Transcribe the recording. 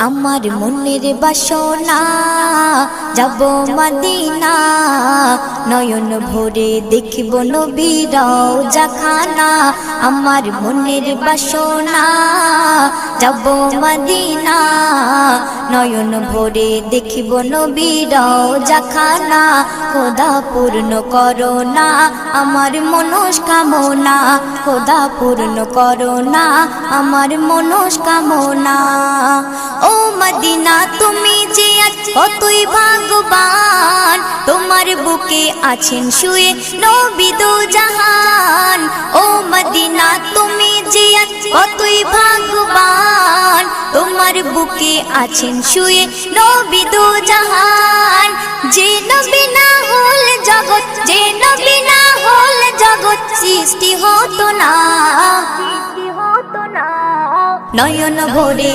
আমার মনের বাসনা যাব মদিনা, নয়ন ভরে দেখব নবীর রওজা খানা। আমার মনের বাসনা যাব মদিনা, নয়ন ভরে দেখব নবীর রওজা খানা। খোদা পূর্ণ করো না আমার মনস্কামনা, খোদা পূর্ণ করো না আমার মনস্কামনা। ও মদিনা তুমি যে কতই ভাগ্যবান, তোমার বুকে আছেন শুয়ে নবী দো জাহান। ও মদিনা তুমি যে কতই ভাগ্যবান, তোমার বুকে আছেন শুয়ে নবী দো জাহান। যে নবী না হল জগৎ, যে নবী না হল জগৎ সৃষ্টি হতো না, নয়ন ভরে